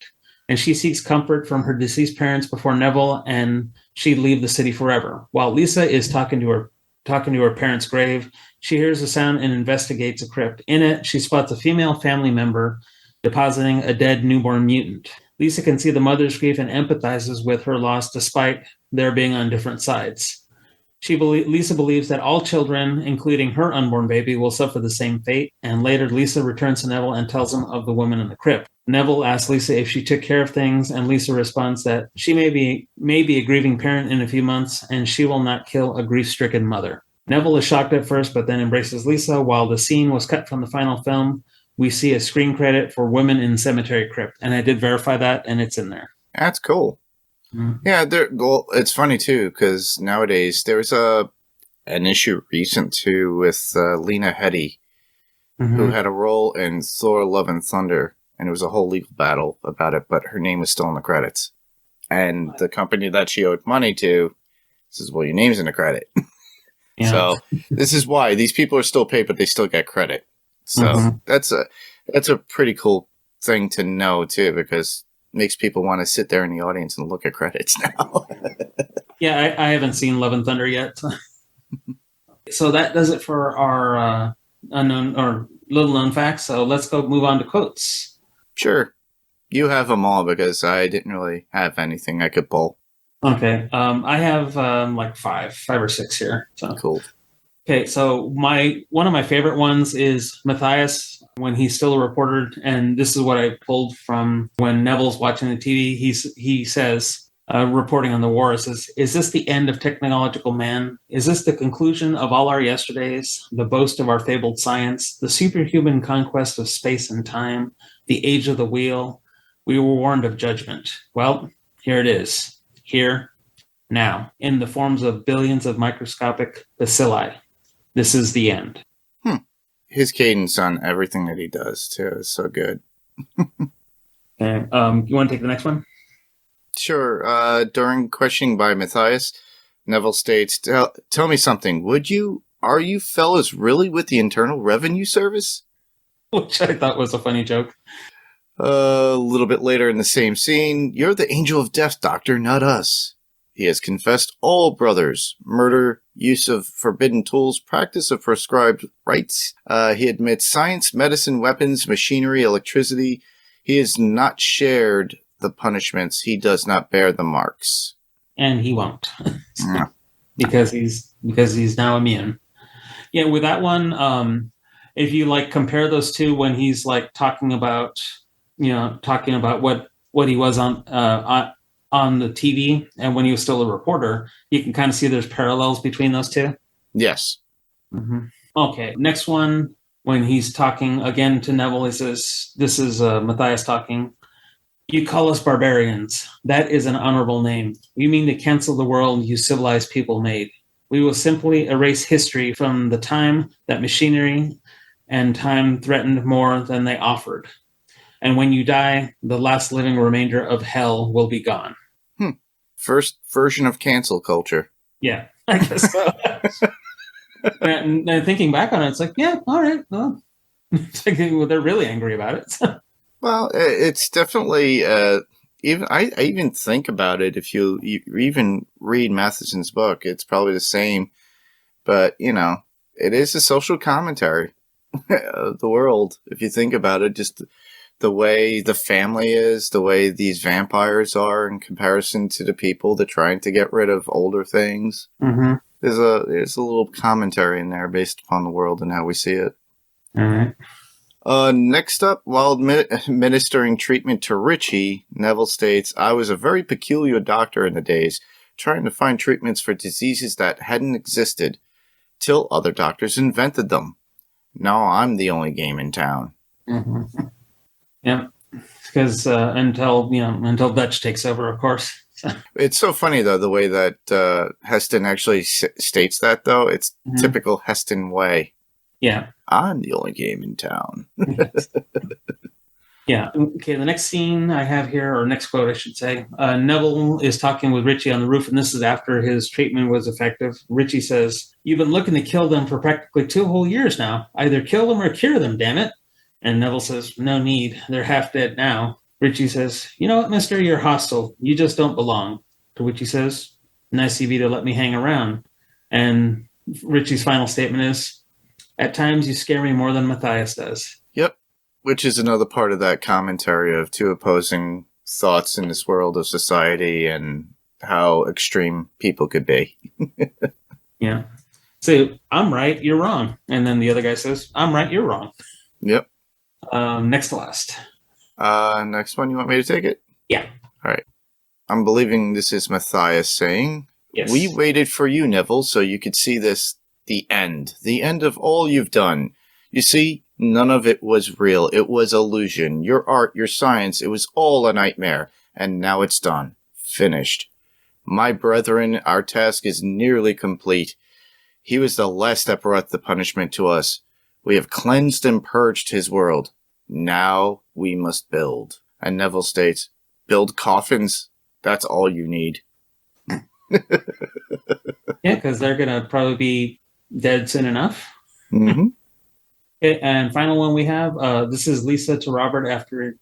And she seeks comfort from her deceased parents before Neville and she leave the city forever. While Lisa is talking to her parents' grave, she hears a sound and investigates a crypt. In it, she spots a female family member depositing a dead newborn mutant. Lisa can see the mother's grief and empathizes with her loss despite their being on different sides. Lisa believes that all children, including her unborn baby, will suffer the same fate. And later, Lisa returns to Neville and tells him of the woman in the crypt. Neville asks Lisa if she took care of things, and Lisa responds that she may be a grieving parent in a few months, and she will not kill a grief-stricken mother. Neville is shocked at first, but then embraces Lisa. While the scene was cut from the final film, we see a screen credit for Women in Cemetery Crypt, and I did verify that, and it's in there. That's cool. Mm-hmm. Yeah, well, it's funny too because nowadays there's an issue recent too with Lena Headey, who had a role in Thor: Love and Thunder, and it was a whole legal battle about it. But her name was still in the credits, and the company that she owed money to says, "Well, your name's in the credit." Yeah. So this is why these people are still paid, but they still get credit. So that's a pretty cool thing to know too, because makes people want to sit there in the audience and look at credits now. Yeah, I haven't seen Love and Thunder yet. So that does it for our unknown or little known facts. So let's move on to quotes. Sure. You have them all because I didn't really have anything I could pull. Okay. I have like five or six here. So. Cool. Okay, so one of my favorite ones is Matthias when he's still a reporter, and this is what I pulled from when Neville's watching the TV. He says, reporting on the war, says, "Is this the end of technological man? Is this the conclusion of all our yesterdays, the boast of our fabled science, the superhuman conquest of space and time, the age of the wheel? We were warned of judgment. Well, here it is, here, now, in the forms of billions of microscopic bacilli. This is the end." His cadence on everything that he does, too, is so good. Okay. You want to take the next one? Sure. During questioning by Matthias, Neville states, tell me something. Are you fellas really with the Internal Revenue Service? Which I thought was a funny joke. A little bit later in the same scene, you're the angel of death, Doctor, not us. He has confessed all brothers, murder, use of forbidden tools, practice of prescribed rites. He admits science, medicine, weapons, machinery, electricity. He has not shared the punishments. He does not bear the marks. And he won't. because he's now immune. Yeah, with that one, if you compare those two when he's talking about what he was on the TV and when he was still a reporter, you can kind of see there's parallels between those two. Yes. Mm-hmm. Okay, next one, when he's talking again to Neville, he says, this is Matthias talking, "You call us barbarians. That is an honorable name. We mean to cancel the world you civilized people made. We will simply erase history from the time that machinery and time threatened more than they offered. And when you die, the last living remainder of hell will be gone." First version of cancel culture. Yeah, I guess so. and thinking back on it, it's like, yeah, all right. Well, they're really angry about it. Well, it's definitely, I even think about it. If you even read Matheson's book, it's probably the same. But, it is a social commentary of the world. If you think about it, just the way the family is, the way these vampires are in comparison to the people that are trying to get rid of older things. Mm-hmm. There's a little commentary in there based upon the world and how we see it. All right. Next up, while administering treatment to Richie, Neville states, "I was a very peculiar doctor in the days, trying to find treatments for diseases that hadn't existed, till other doctors invented them. Now I'm the only game in town." Mm-hmm. Yeah, because until Dutch takes over, of course. It's so funny, though, the way that Heston actually states that, though. It's typical Heston way. Yeah. I'm the only game in town. Yeah. Okay, the next scene I have here, or next quote, I should say, Neville is talking with Richie on the roof, and this is after his treatment was effective. Richie says, "You've been looking to kill them for practically 2 whole years now. Either kill them or cure them, damn it." And Neville says, "No need. They're half dead now." Richie says, "You know what, mister? You're hostile. You just don't belong." To which he says, "Nice of you to let me hang around." And Richie's final statement is, "At times you scare me more than Matthias does." Yep. Which is another part of that commentary of two opposing thoughts in this world of society and how extreme people could be. Yeah. So I'm right, you're wrong. And then the other guy says, I'm right, you're wrong. Yep. Next to last. Next one, you want me to take it? Yeah. All right. I'm believing this is Matthias saying, Yes. We waited for you, Neville, so you could see this, the end of all you've done. You see, none of it was real. It was illusion. Your art, your science, it was all a nightmare. And now it's done. Finished. My brethren, our task is nearly complete. He was the last that brought the punishment to us. We have cleansed and purged his world. Now we must build. And Neville states, build coffins. That's all you need. Yeah, because they're going to probably be dead soon enough. Mm-hmm. Okay, and final one we have, this is Lisa to Robert after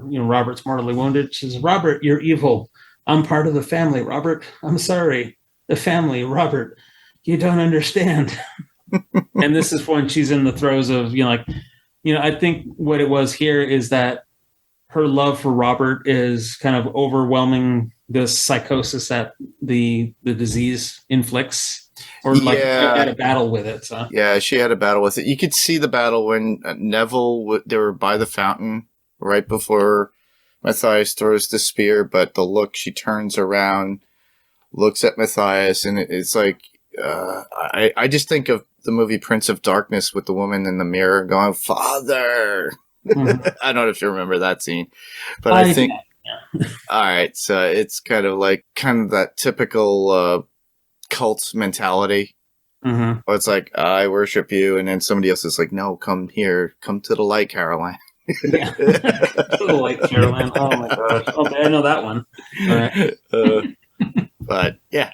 Robert's mortally wounded. She says, Robert, you're evil. I'm part of the family, Robert. I'm sorry. The family, Robert. You don't understand. And this is when she's in the throes of, I think what it was here is that her love for Robert is kind of overwhelming this psychosis that the disease inflicts, or had a battle with it. So. Yeah, she had a battle with it. You could see the battle when Neville, they were by the fountain right before Matthias throws the spear, but the look, she turns around, looks at Matthias, and it's like, I just think of the movie Prince of Darkness with the woman in the mirror going, Father! Mm-hmm. I don't know if you remember that scene, but I think, all right, so it's kind of that typical cult mentality. Mm-hmm. Where it's like, I worship you, and then somebody else is like, no, come here, come to the light, Caroline. Yeah. To the light, Caroline. Oh my gosh. Okay, I know that one. All right. But yeah.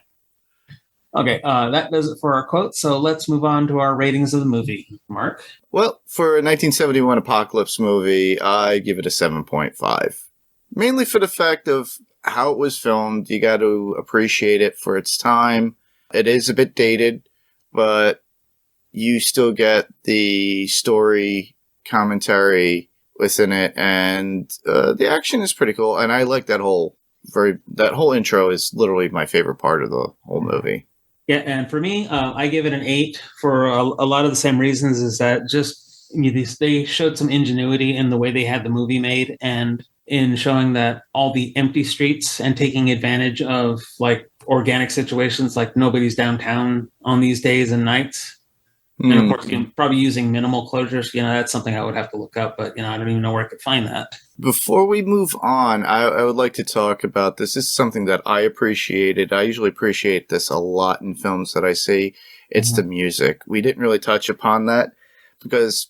Okay, that does it for our quotes. So let's move on to our ratings of the movie. Mark? Well, for a 1971 apocalypse movie, I give it a 7.5. Mainly for the fact of how it was filmed. You got to appreciate it for its time. It is a bit dated, but you still get the story commentary within it, and the action is pretty cool. And I like that whole intro is literally my favorite part of the whole movie. Yeah, and for me, I give it an 8 for a lot of the same reasons. Is that just they showed some ingenuity in the way they had the movie made, and in showing that all the empty streets and taking advantage of organic situations, like nobody's downtown on these days and nights. And of course, probably using minimal closures. That's something I would have to look up, but I don't even know where I could find that. Before we move on, I would like to talk about this. This is something that I appreciated. I usually appreciate this a lot in films that I see. It's the music. We didn't really touch upon that because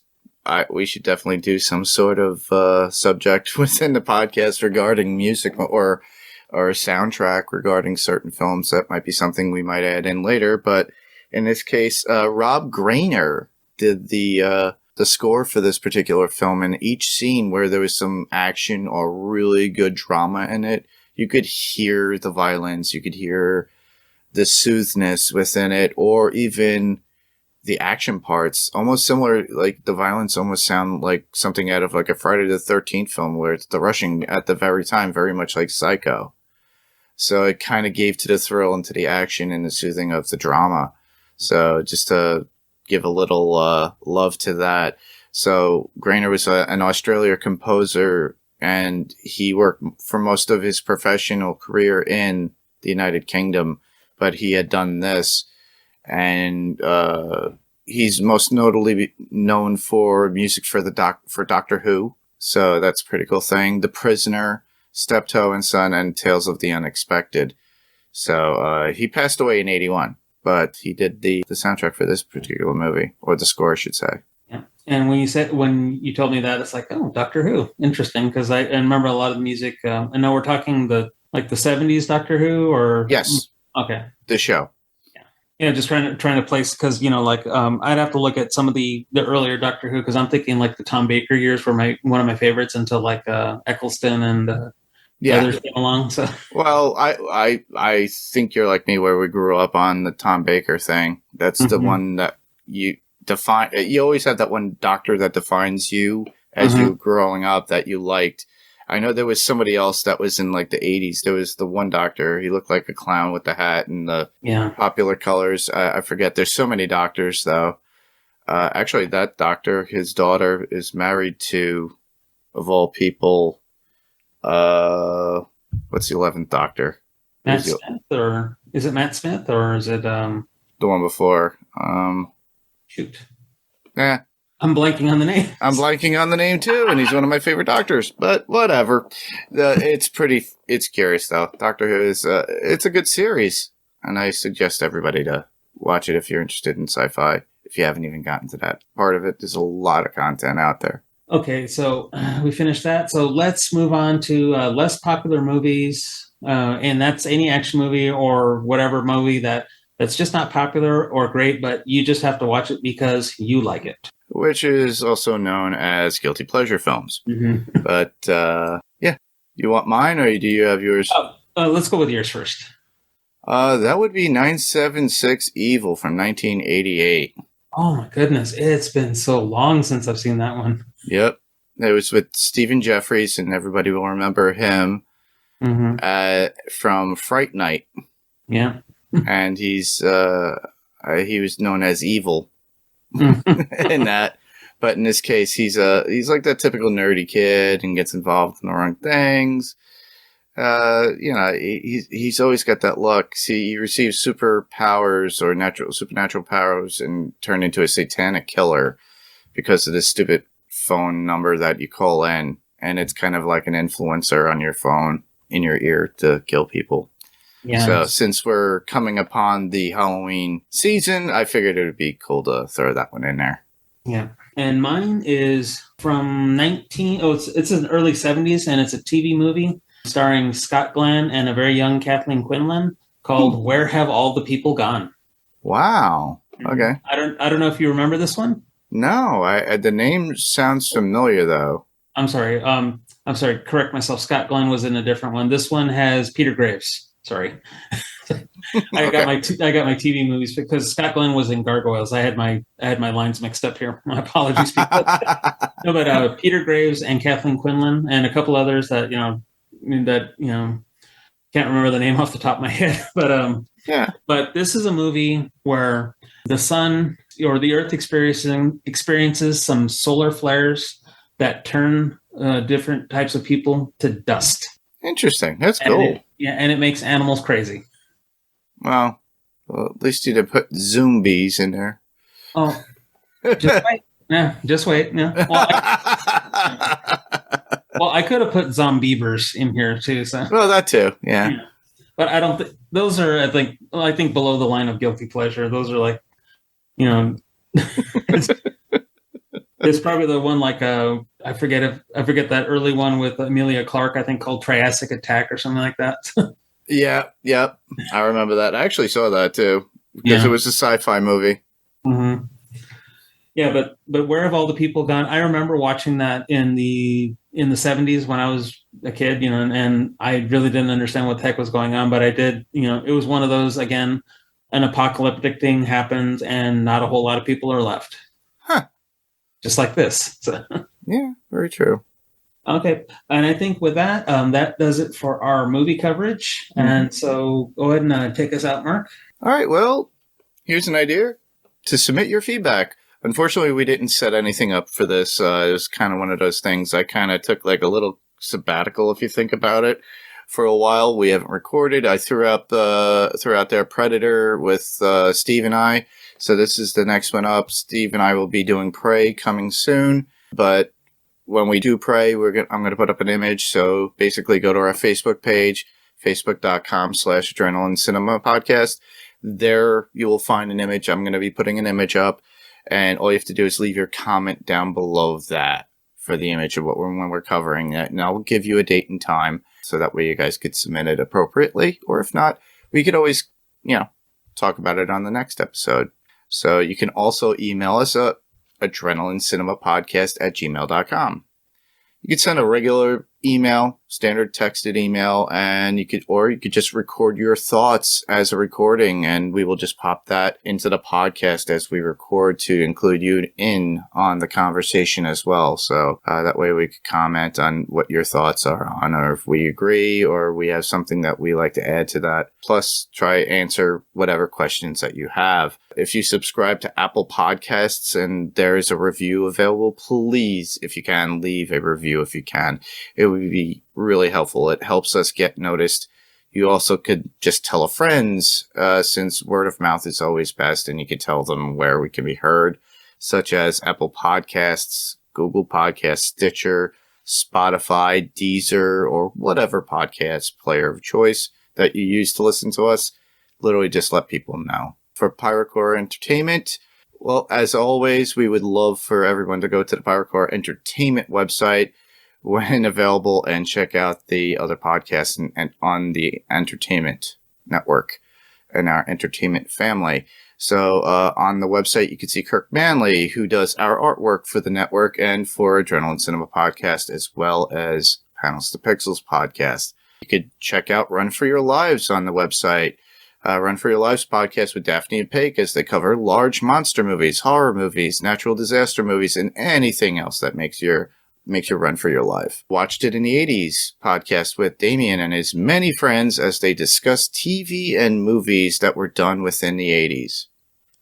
we should definitely do some sort of subject within the podcast regarding music or soundtrack regarding certain films. That might be something we might add in later, but in this case, Rob Grainer did the score for this particular film, and each scene where there was some action or really good drama in it, you could hear the violence, you could hear the soothness within it, or even the action parts, almost similar, like the violence almost sound like something out of a Friday the 13th film where it's the rushing at the very time, very much like Psycho. So it kind of gave to the thrill and to the action and the soothing of the drama. So just to give a little love to that. So Grainer was an Australian composer, and he worked for most of his professional career in the United Kingdom, but he had done this, and he's most notably known for music for for Doctor Who. So that's a pretty cool thing. The Prisoner, Steptoe and Son, and Tales of the Unexpected. So he passed away in 1981. But he did the soundtrack for this particular movie, or the score, I should say. Yeah, and when you told me that, it's like, oh, Doctor Who, interesting, because I remember a lot of the music. I know we're talking the 70s Doctor Who, or yes, okay, the show. Yeah, just trying to place, because I'd have to look at some of the earlier Doctor Who, because I'm thinking the Tom Baker years were one of my favorites until Eccleston and. Yeah, others came along. So, well, I think you're like me, where we grew up on the Tom Baker thing. That's the one that you define. You always have that one doctor that defines you as you growing up that you liked, I know there was somebody else that was in like the 80s. There was the one doctor. He looked like a clown with the hat and the popular colors. I forget. There's so many doctors, though. Actually, that doctor, his daughter, is married to, of all people, what's the 11th Doctor? Matt Smith, or is it Matt Smith, or is it the one before? Shoot. Yeah. I'm blanking on the name. I'm blanking on the name too, and he's one of my favorite doctors. But whatever. It's curious though. Doctor Who is it's a good series, and I suggest everybody to watch it if you're interested in sci-fi. If you haven't even gotten to that part of it, there's a lot of content out there. Okay, so we finished that. So let's move on to less popular movies, and that's any action movie or whatever movie that's just not popular or great, but you just have to watch it because you like it. Which is also known as guilty pleasure films. Mm-hmm. But, yeah. You want mine, or do you have yours? Let's go with yours first. That would be 976 Evil from 1988. Oh, my goodness. It's been so long since I've seen that one. Yep. It was with Stephen Jeffries, and everybody will remember him from Fright Night. Yeah. And he was known as Evil. In that, but in this case, he's like that typical nerdy kid and gets involved in the wrong things. He's always got that look. See, he receives superpowers or supernatural powers and turned into a satanic killer because of this stupid phone number that you call in, and it's kind of like an influencer on your phone in your ear to kill people. Yeah. So since we're coming upon the Halloween season, I figured it would be cool to throw that one in there. Yeah. And mine is from it's in the early 70s, and it's a TV movie starring Scott Glenn and a very young Kathleen Quinlan called Where Have All the People Gone? Wow. Okay. I don't know if you remember this one. No, the name sounds familiar though. I'm sorry. Correct myself. Scott Glenn was in a different one. This one has Peter Graves. Sorry. I got my TV movies because Scott Glenn was in Gargoyles. I had my lines mixed up here. My apologies, people. No, but Peter Graves and Kathleen Quinlan and a couple others that can't remember the name off the top of my head. But But this is a movie where the sun or the Earth experiences some solar flares that turn different types of people to dust. Interesting. That's cool. And it makes animals crazy. Well, at least you did put zombies in there. Oh, just wait. Yeah, just wait. Yeah. Well, I could have put zombiebers in here too. So. Well, that too. Yeah. But I don't think those are. I think below the line of guilty pleasure. Those are like, it's probably the one like I forget that early one with Emilia Clarke, I think called Triassic Attack or something like that. Yeah, I remember that. I actually saw that too because it was a sci-fi movie. Mm-hmm. Yeah, but Where Have All the People Gone? I remember watching that in the 70s when I was a kid, and I really didn't understand what the heck was going on, but I did. It was one of those, again, an apocalyptic thing happens and not a whole lot of people are left. Huh. Just like this. So. Yeah, very true. Okay. And I think with that, that does it for our movie coverage. Mm-hmm. And so go ahead and take us out, Mark. All right. Well, here's an idea to submit your feedback. Unfortunately, we didn't set anything up for this. It was kind of one of those things. I kind of took like a little sabbatical, if you think about it. For a while, we haven't recorded. I threw out there Predator with Steve and I. So this is the next one up. Steve and I will be doing Prey coming soon. But when we do Prey, I'm going to put up an image. So basically go to our Facebook page, facebook.com/AdrenalineCinemaPodcast. There you will find an image. I'm going to be putting an image up. And all you have to do is leave your comment down below that for the image of when we're covering it. And I'll give you a date and time so that way you guys could submit it appropriately. Or if not, we could always, talk about it on the next episode. So you can also email us at AdrenalineCinemaPodcast@gmail.com. You can send a regular email, standard texted email, and you could just record your thoughts as a recording, and we will just pop that into the podcast as we record to include you in on the conversation as well. So that way we could comment on what your thoughts are on, or if we agree, or we have something that we like to add to that. Plus, try answer whatever questions that you have. If you subscribe to Apple Podcasts and there is a review available, please, if you can, leave a review if you can. It would be really helpful. It helps us get noticed. You also could just tell a friend, since word of mouth is always best, and you could tell them where we can be heard, such as Apple Podcasts, Google Podcasts, Stitcher, Spotify, Deezer, or whatever podcast player of choice that you use to listen to us. Literally just let people know. For Pyrocore Entertainment, well, as always, we would love for everyone to go to the Pyrocore Entertainment website when available and check out the other podcasts and on the entertainment network and our entertainment family. So on the website, you can see Kirk Manley, who does our artwork for the network and for Adrenaline Cinema Podcast, as well as Panels to Pixels podcast. You could check out Run for Your Lives on the website. Run for Your Lives podcast with Daphne and Paige, as they cover large monster movies, horror movies, natural disaster movies, and anything else that makes you run for your life. Watched It in the 80s podcast with Damien and his many friends as they discuss TV and movies that were done within the 80s.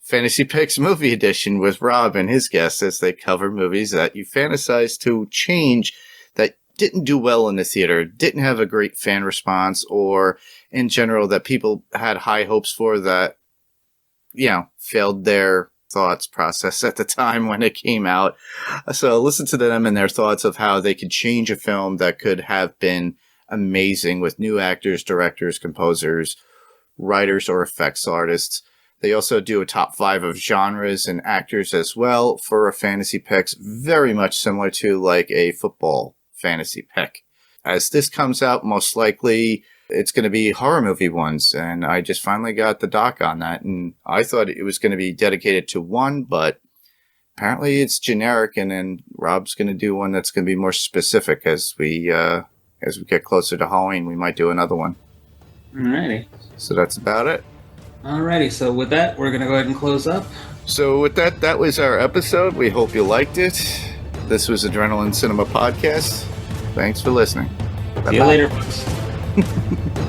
Fantasy Picks Movie Edition with Rob and his guests as they cover movies that you fantasize to change, that didn't do well in the theater, didn't have a great fan response, or in general that people had high hopes for that, failed their thoughts process at the time when it came out. So listen to them and their thoughts of how they could change a film that could have been amazing with new actors, directors, composers, writers, or effects artists. They also do a top 5 of genres and actors as well for a fantasy picks, very much similar to like a football fantasy pick. As this comes out, most likely it's going to be horror movie ones, and I just finally got the doc on that, and I thought it was going to be dedicated to one, but apparently it's generic, and then Rob's going to do one that's going to be more specific as we get closer to Halloween. We might do another one. Alrighty. So that's about it. Alrighty, so with that, we're going to go ahead and close up. So with that was our episode. We hope you liked it. This was Adrenaline Cinema Podcast. Thanks for listening. See you later, folks.